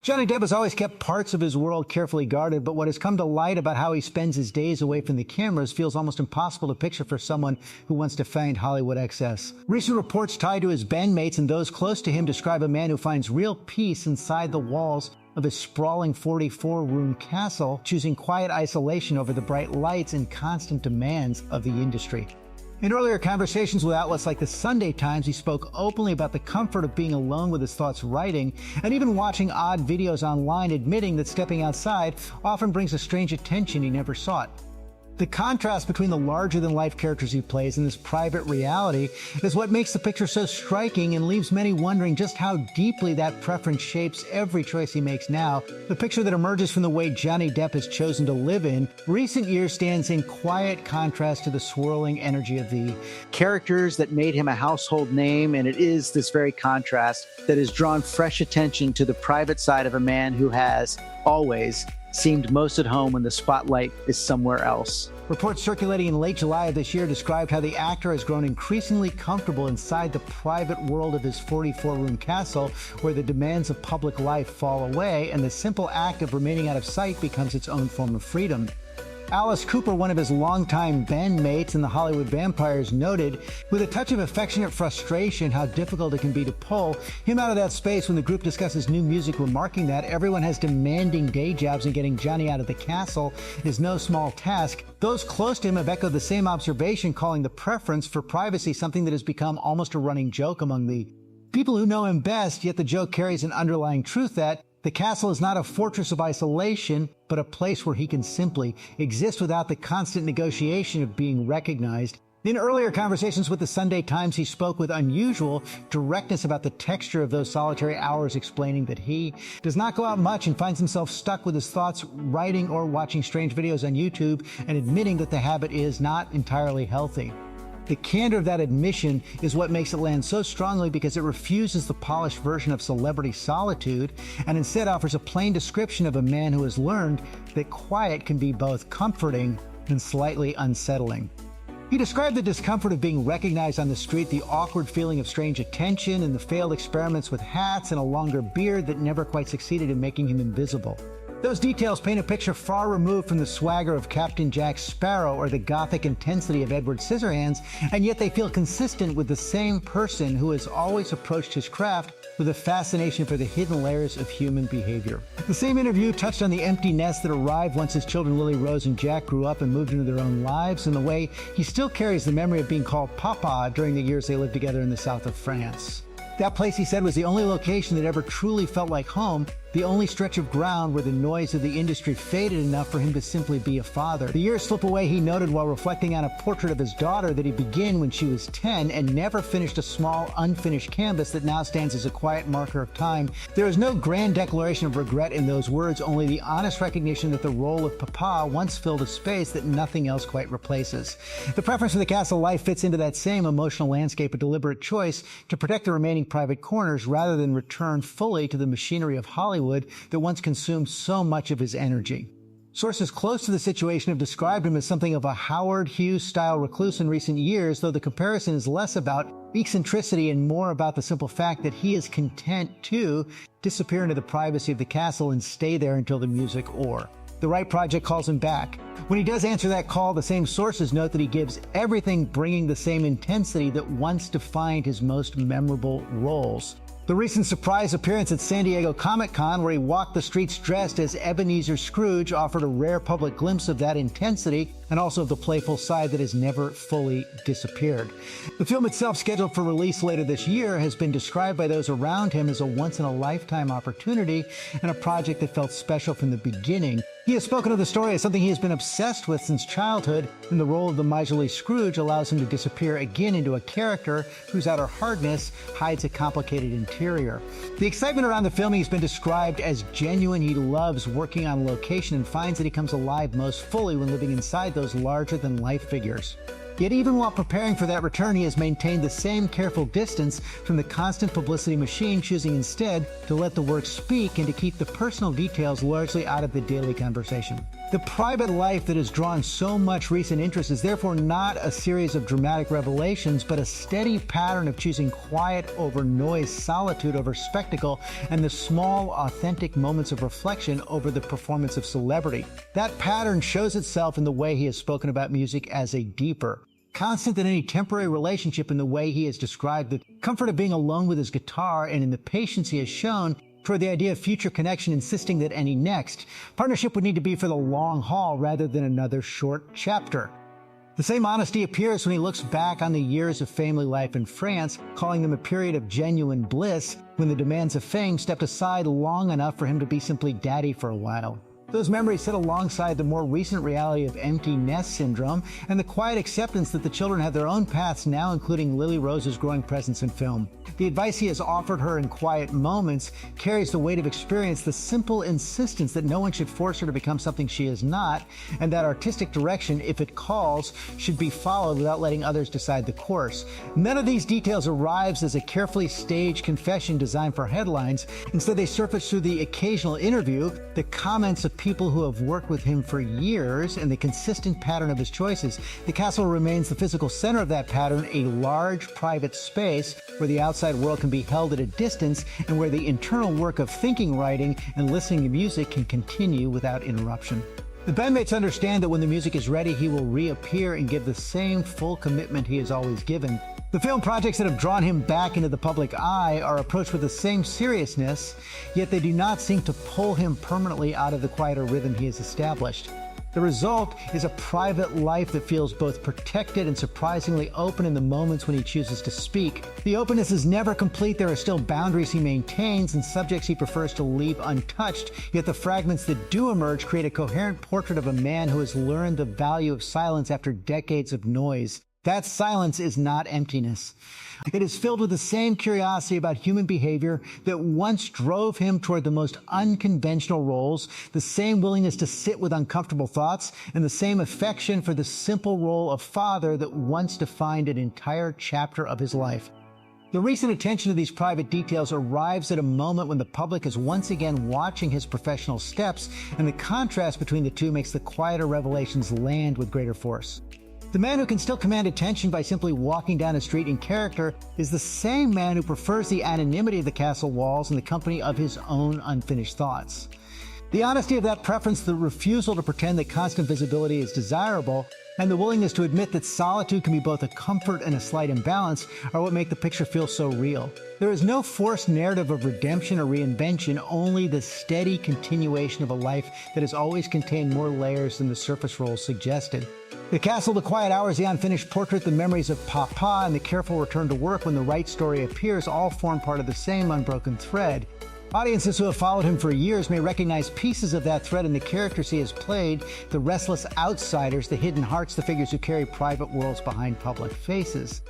Johnny Depp has always kept parts of his world carefully guarded, but what has come to light about how he spends his days away from the cameras feels almost impossible to picture for someone who wants to find Hollywood excess. Recent reports tied to his bandmates and those close to him describe a man who finds real peace inside the walls of his sprawling 44-room castle, choosing quiet isolation over the bright lights and constant demands of the industry. In earlier conversations with outlets like the Sunday Times, he spoke openly about the comfort of being alone with his thoughts writing, and even watching odd videos online admitting that stepping outside often brings a strange attention he never sought. The contrast between the larger-than-life characters he plays and this private reality is what makes the picture so striking and leaves many wondering just how deeply that preference shapes every choice he makes now. The picture that emerges from the way Johnny Depp has chosen to live in recent years stands in quiet contrast to the swirling energy of the characters that made him a household name, and it is this very contrast that has drawn fresh attention to the private side of a man who has always seemed most at home when the spotlight is somewhere else. Reports circulating in late July of this year described how the actor has grown increasingly comfortable inside the private world of his 44-room castle, where the demands of public life fall away and the simple act of remaining out of sight becomes its own form of freedom. Alice Cooper, one of his longtime bandmates in the Hollywood Vampires, noted, with a touch of affectionate frustration, how difficult it can be to pull him out of that space when the group discusses new music, remarking that everyone has demanding day jobs and getting Johnny out of the castle is no small task. Those close to him have echoed the same observation, calling the preference for privacy something that has become almost a running joke among the people who know him best, yet the joke carries an underlying truth that the castle is not a fortress of isolation, but a place where he can simply exist without the constant negotiation of being recognized. In earlier conversations with the Sunday Times, he spoke with unusual directness about the texture of those solitary hours, explaining that he does not go out much and finds himself stuck with his thoughts, writing or watching strange videos on YouTube, and admitting that the habit is not entirely healthy. The candor of that admission is what makes it land so strongly, because it refuses the polished version of celebrity solitude and instead offers a plain description of a man who has learned that quiet can be both comforting and slightly unsettling. He described the discomfort of being recognized on the street, the awkward feeling of strange attention, and the failed experiments with hats and a longer beard that never quite succeeded in making him invisible. Those details paint a picture far removed from the swagger of Captain Jack Sparrow or the gothic intensity of Edward Scissorhands, and yet they feel consistent with the same person who has always approached his craft with a fascination for the hidden layers of human behavior. The same interview touched on the empty nest that arrived once his children Lily Rose and Jack grew up and moved into their own lives, and the way he still carries the memory of being called Papa during the years they lived together in the south of France. That place, he said, was the only location that ever truly felt like home, the only stretch of ground where the noise of the industry faded enough for him to simply be a father. The years slip away, he noted while reflecting on a portrait of his daughter that he began when she was 10 and never finished a small, unfinished canvas that now stands as a quiet marker of time. There is no grand declaration of regret in those words, only the honest recognition that the role of Papa once filled a space that nothing else quite replaces. The preference for the castle life fits into that same emotional landscape, a deliberate choice to protect the remaining private corners rather than return fully to the machinery of Hollywood that once consumed so much of his energy. Sources close to the situation have described him as something of a Howard Hughes-style recluse in recent years, though the comparison is less about eccentricity and more about the simple fact that he is content to disappear into the privacy of the castle and stay there until the music or the right project calls him back. When he does answer that call, the same sources note that he gives everything bringing the same intensity that once defined his most memorable roles. The recent surprise appearance at San Diego Comic-Con, where he walked the streets dressed as Ebenezer Scrooge, offered a rare public glimpse of that intensity and also of the playful side that has never fully disappeared. The film itself, scheduled for release later this year, has been described by those around him as a once-in-a-lifetime opportunity and a project that felt special from the beginning. He has spoken of the story as something he has been obsessed with since childhood, and the role of the miserly Scrooge allows him to disappear again into a character whose outer hardness hides a complicated interior. The excitement around the filming has been described as genuine. He loves working on location and finds that he comes alive most fully when living inside those larger-than-life figures. Yet even while preparing for that return, he has maintained the same careful distance from the constant publicity machine, choosing instead to let the work speak and to keep the personal details largely out of the daily conversation. The private life that has drawn so much recent interest is therefore not a series of dramatic revelations, but a steady pattern of choosing quiet over noise, solitude over spectacle, and the small, authentic moments of reflection over the performance of celebrity. That pattern shows itself in the way he has spoken about music as a deeper, constant than any temporary relationship, in the way he has described the comfort of being alone with his guitar, and in the patience he has shown toward the idea of future connection, insisting that any next partnership would need to be for the long haul rather than another short chapter. The same honesty appears when he looks back on the years of family life in France, calling them a period of genuine bliss when the demands of fame stepped aside long enough for him to be simply daddy for a while. Those memories sit alongside the more recent reality of empty nest syndrome and the quiet acceptance that the children have their own paths now, including Lily Rose's growing presence in film. The advice he has offered her in quiet moments carries the weight of experience, the simple insistence that no one should force her to become something she is not, and that artistic direction, if it calls, should be followed without letting others decide the course. None of these details arrives as a carefully staged confession designed for headlines. Instead, they surface through the occasional interview, the comments of people who have worked with him for years, and the consistent pattern of his choices. The castle remains the physical center of that pattern, a large private space where the outside world can be held at a distance and where the internal work of thinking, writing, and listening to music can continue without interruption. The bandmates understand that when the music is ready, he will reappear and give the same full commitment he has always given. The film projects that have drawn him back into the public eye are approached with the same seriousness, yet they do not seem to pull him permanently out of the quieter rhythm he has established. The result is a private life that feels both protected and surprisingly open in the moments when he chooses to speak. The openness is never complete. There are still boundaries he maintains and subjects he prefers to leave untouched, yet the fragments that do emerge create a coherent portrait of a man who has learned the value of silence after decades of noise. That silence is not emptiness. It is filled with the same curiosity about human behavior that once drove him toward the most unconventional roles, the same willingness to sit with uncomfortable thoughts, and the same affection for the simple role of father that once defined an entire chapter of his life. The recent attention to these private details arrives at a moment when the public is once again watching his professional steps, and the contrast between the two makes the quieter revelations land with greater force. The man who can still command attention by simply walking down a street in character is the same man who prefers the anonymity of the castle walls and the company of his own unfinished thoughts. The honesty of that preference, the refusal to pretend that constant visibility is desirable, and the willingness to admit that solitude can be both a comfort and a slight imbalance are what make the picture feel so real. There is no forced narrative of redemption or reinvention, only the steady continuation of a life that has always contained more layers than the surface roles suggested. The castle, the quiet hours, the unfinished portrait, the memories of Papa, and the careful return to work when the right story appears all form part of the same unbroken thread. Audiences who have followed him for years may recognize pieces of that thread in the characters he has played, the restless outsiders, the hidden hearts, the figures who carry private worlds behind public faces.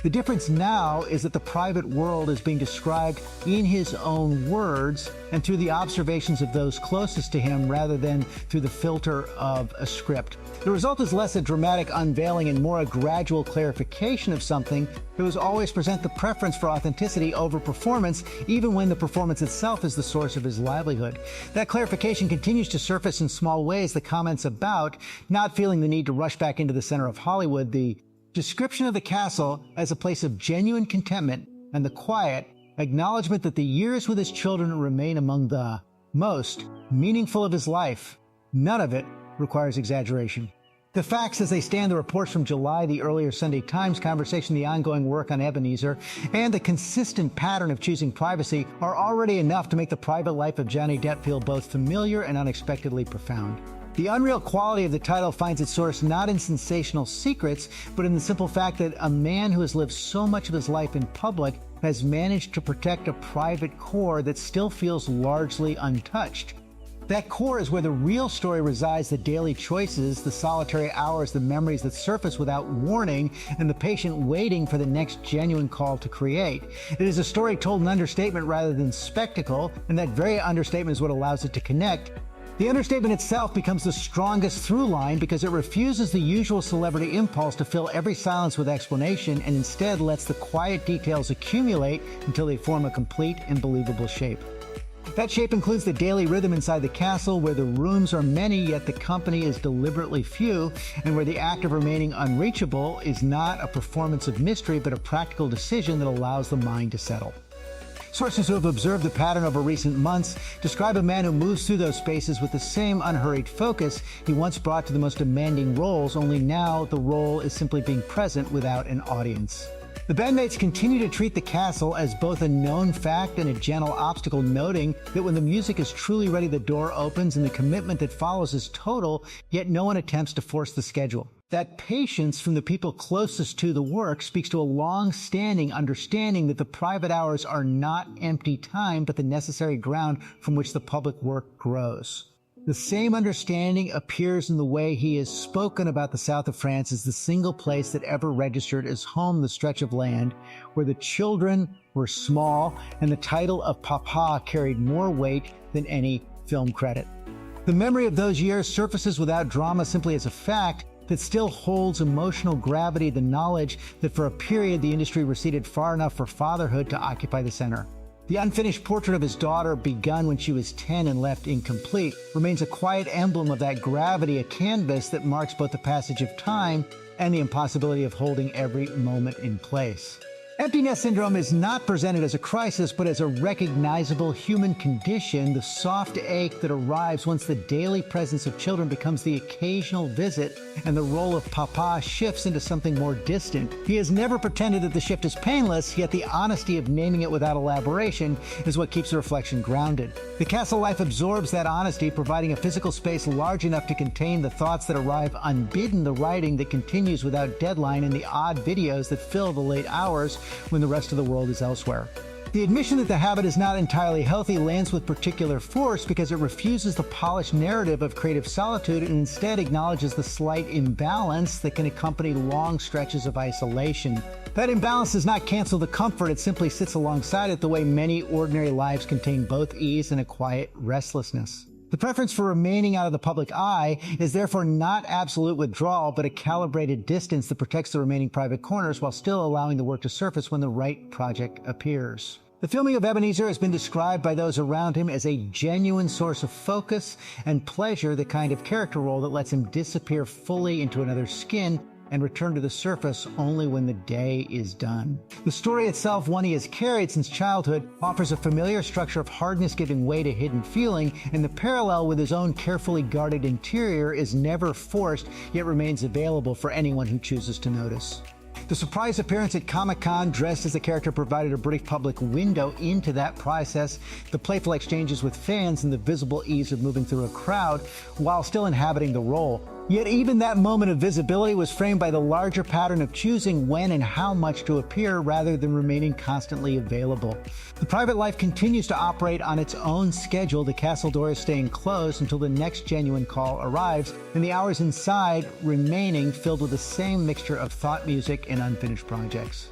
The difference now is that the private world is being described in his own words and through the observations of those closest to him rather than through the filter of a script. The result is less a dramatic unveiling and more a gradual clarification of something that was always present the preference for authenticity over performance, even when the performance itself is the source of his livelihood. That clarification continues to surface in small ways. The comments about not feeling the need to rush back into the center of Hollywood, the description of the castle as a place of genuine contentment, and the quiet acknowledgement that the years with his children remain among the most meaningful of his life. None of it requires exaggeration. The facts as they stand, the reports from July, the earlier Sunday Times conversation, the ongoing work on Ebenezer, and the consistent pattern of choosing privacy are already enough to make the private life of Johnny Depp feel both familiar and unexpectedly profound. The unreal quality of the title finds its source not in sensational secrets, but in the simple fact that a man who has lived so much of his life in public has managed to protect a private core that still feels largely untouched. That core is where the real story resides, the daily choices, the solitary hours, the memories that surface without warning, and the patient waiting for the next genuine call to create. It is a story told in understatement rather than spectacle, and that very understatement is what allows it to connect. The understatement itself becomes the strongest through line because it refuses the usual celebrity impulse to fill every silence with explanation and instead lets the quiet details accumulate until they form a complete and believable shape. That shape includes the daily rhythm inside the castle, where the rooms are many yet the company is deliberately few, and where the act of remaining unreachable is not a performance of mystery but a practical decision that allows the mind to settle. Sources who have observed the pattern over recent months describe a man who moves through those spaces with the same unhurried focus he once brought to the most demanding roles, only now the role is simply being present without an audience. The bandmates continue to treat the castle as both a known fact and a gentle obstacle, noting that when the music is truly ready, the door opens and the commitment that follows is total, yet no one attempts to force the schedule. That patience from the people closest to the work speaks to a long-standing understanding that the private hours are not empty time, but the necessary ground from which the public work grows. The same understanding appears in the way he has spoken about the south of France as the single place that ever registered as home, the stretch of land where the children were small and the title of Papa carried more weight than any film credit. The memory of those years surfaces without drama, simply as a fact that still holds emotional gravity, the knowledge that for a period the industry receded far enough for fatherhood to occupy the center. The unfinished portrait of his daughter, begun when she was 10 and left incomplete, remains a quiet emblem of that gravity, a canvas that marks both the passage of time and the impossibility of holding every moment in place. Empty nest syndrome is not presented as a crisis, but as a recognizable human condition, the soft ache that arrives once the daily presence of children becomes the occasional visit and the role of Papa shifts into something more distant. He has never pretended that the shift is painless, yet the honesty of naming it without elaboration is what keeps the reflection grounded. The castle life absorbs that honesty, providing a physical space large enough to contain the thoughts that arrive unbidden, the writing that continues without deadline, and the odd videos that fill the late hours when the rest of the world is elsewhere. The admission that the habit is not entirely healthy lands with particular force because it refuses the polished narrative of creative solitude and instead acknowledges the slight imbalance that can accompany long stretches of isolation. That imbalance does not cancel the comfort, it simply sits alongside it the way many ordinary lives contain both ease and a quiet restlessness. The preference for remaining out of the public eye is therefore not absolute withdrawal, but a calibrated distance that protects the remaining private corners while still allowing the work to surface when the right project appears. The filming of Ebenezer has been described by those around him as a genuine source of focus and pleasure, the kind of character role that lets him disappear fully into another's skin and return to the surface only when the day is done. The story itself, one he has carried since childhood, offers a familiar structure of hardness giving way to hidden feeling, and the parallel with his own carefully guarded interior is never forced, yet remains available for anyone who chooses to notice. The surprise appearance at Comic-Con dressed as the character provided a British public window into that process, the playful exchanges with fans, and the visible ease of moving through a crowd while still inhabiting the role. Yet even that moment of visibility was framed by the larger pattern of choosing when and how much to appear rather than remaining constantly available. The private life continues to operate on its own schedule, the castle doors staying closed until the next genuine call arrives, and the hours inside remaining filled with the same mixture of thought music and unfinished projects.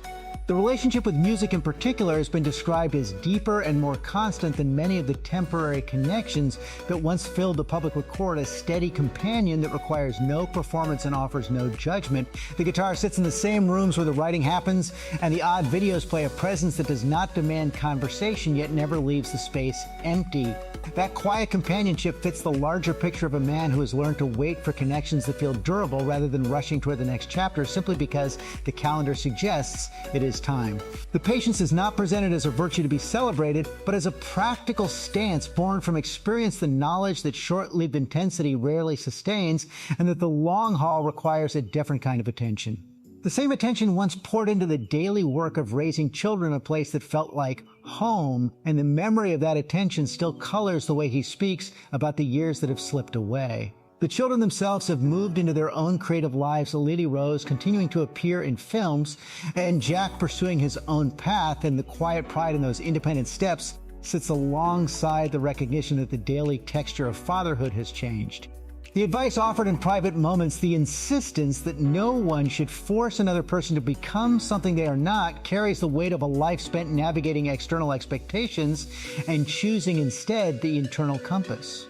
The relationship with music in particular has been described as deeper and more constant than many of the temporary connections that once filled the public record, a steady companion that requires no performance and offers no judgment. The guitar sits in the same rooms where the writing happens, and the odd videos play a presence that does not demand conversation yet never leaves the space empty. That quiet companionship fits the larger picture of a man who has learned to wait for connections that feel durable rather than rushing toward the next chapter simply because the calendar suggests it is time. The patience is not presented as a virtue to be celebrated, but as a practical stance born from experience, the knowledge that short-lived intensity rarely sustains and that the long haul requires a different kind of attention. The same attention once poured into the daily work of raising children in a place that felt like home, and the memory of that attention still colors the way he speaks about the years that have slipped away. The children themselves have moved into their own creative lives, Lily Rose continuing to appear in films, and Jack pursuing his own path, and the quiet pride in those independent steps sits alongside the recognition that the daily texture of fatherhood has changed. The advice offered in private moments, the insistence that no one should force another person to become something they are not, carries the weight of a life spent navigating external expectations and choosing instead the internal compass.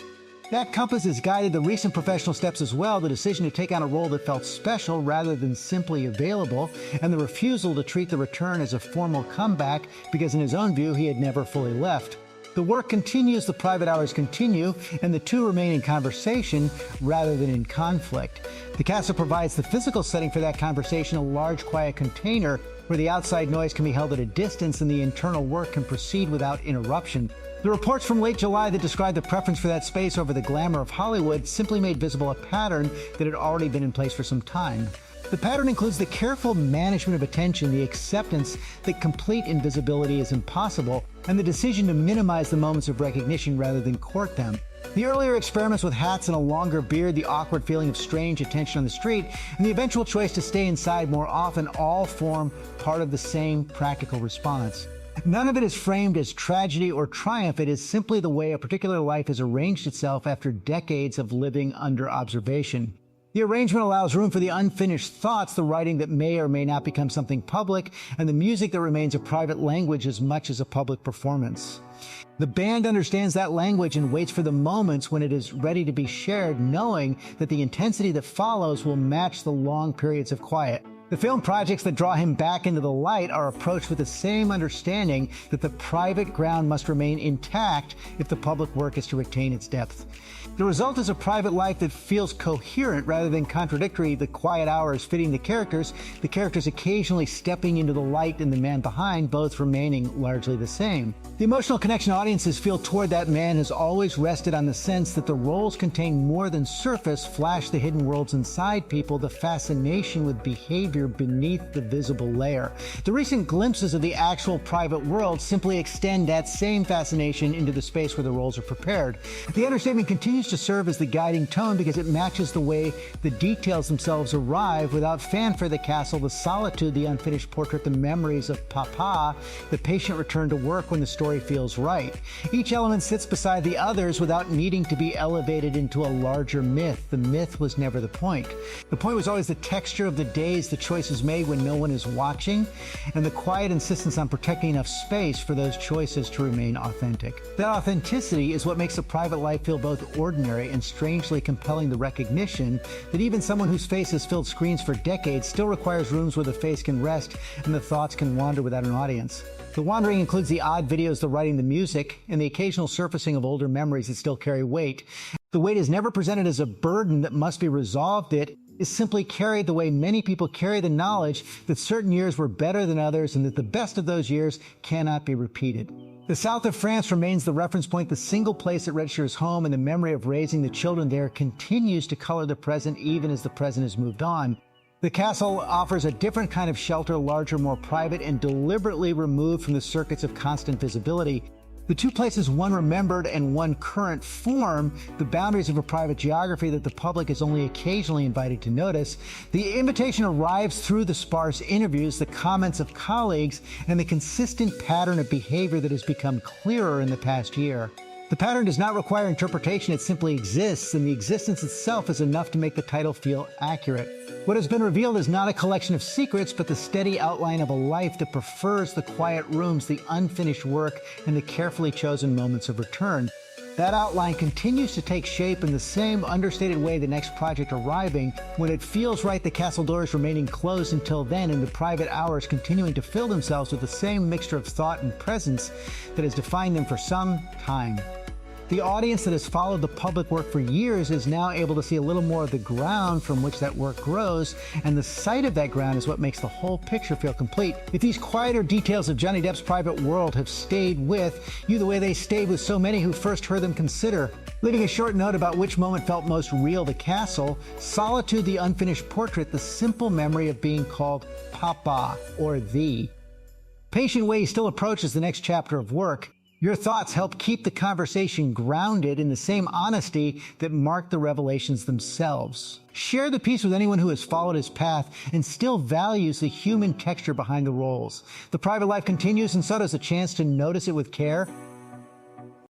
That compass has guided the recent professional steps as well, the decision to take on a role that felt special rather than simply available, and the refusal to treat the return as a formal comeback because in his own view he had never fully left. The work continues, the private hours continue, and the two remain in conversation rather than in conflict. The castle provides the physical setting for that conversation, a large, quiet container where the outside noise can be held at a distance and the internal work can proceed without interruption. The reports from late July that described the preference for that space over the glamour of Hollywood simply made visible a pattern that had already been in place for some time. The pattern includes the careful management of attention, the acceptance that complete invisibility is impossible, and the decision to minimize the moments of recognition rather than court them. The earlier experiments with hats and a longer beard, the awkward feeling of strange attention on the street, and the eventual choice to stay inside more often all form part of the same practical response. None of it is framed as tragedy or triumph. It is simply the way a particular life has arranged itself after decades of living under observation. The arrangement allows room for the unfinished thoughts, the writing that may or may not become something public, and the music that remains a private language as much as a public performance. The band understands that language and waits for the moments when it is ready to be shared, knowing that the intensity that follows will match the long periods of quiet. The film projects that draw him back into the light are approached with the same understanding that the private ground must remain intact if the public work is to retain its depth. The result is a private life that feels coherent rather than contradictory, the quiet hours fitting the characters occasionally stepping into the light and the man behind, both remaining largely the same. The emotional connection audiences feel toward that man has always rested on the sense that the roles contain more than surface, flash the hidden worlds inside people, the fascination with behavior beneath the visible layer. The recent glimpses of the actual private world simply extend that same fascination into the space where the roles are prepared. The understatement continues to serve as the guiding tone because it matches the way the details themselves arrive without fanfare: the castle, the solitude, the unfinished portrait, the memories of Papa, the patient return to work when the story feels right. Each element sits beside the others without needing to be elevated into a larger myth. The myth was never the point. The point was always the texture of the days, the choices made when no one is watching, and the quiet insistence on protecting enough space for those choices to remain authentic. That authenticity is what makes a private life feel both ordinary and strangely compelling, the recognition that even someone whose face has filled screens for decades still requires rooms where the face can rest and the thoughts can wander without an audience. The wandering includes the odd videos, the writing, the music, and the occasional surfacing of older memories that still carry weight. The weight is never presented as a burden that must be resolved. It is simply carried the way many people carry the knowledge that certain years were better than others and that the best of those years cannot be repeated. The south of France remains the reference point, the single place that registers home, and the memory of raising the children there continues to color the present even as the present has moved on. The castle offers a different kind of shelter, larger, more private, and deliberately removed from the circuits of constant visibility. The two places, one remembered and one current, form the boundaries of a private geography that the public is only occasionally invited to notice. The invitation arrives through the sparse interviews, the comments of colleagues, and the consistent pattern of behavior that has become clearer in the past year. The pattern does not require interpretation, it simply exists, and the existence itself is enough to make the title feel accurate. What has been revealed is not a collection of secrets, but the steady outline of a life that prefers the quiet rooms, the unfinished work, and the carefully chosen moments of return. That outline continues to take shape in the same understated way the next project arriving. When it feels right, the castle doors remaining closed until then, and the private hours continuing to fill themselves with the same mixture of thought and presence that has defined them for some time. The audience that has followed the public work for years is now able to see a little more of the ground from which that work grows, and the sight of that ground is what makes the whole picture feel complete. If these quieter details of Johnny Depp's private world have stayed with you the way they stayed with so many who first heard them, consider leaving a short note about which moment felt most real: the castle, solitude, the unfinished portrait, the simple memory of being called Papa or thee. Patient way still approaches the next chapter of work. Your thoughts help keep the conversation grounded in the same honesty that marked the revelations themselves. Share the piece with anyone who has followed his path and still values the human texture behind the roles. The private life continues, and so does a chance to notice it with care.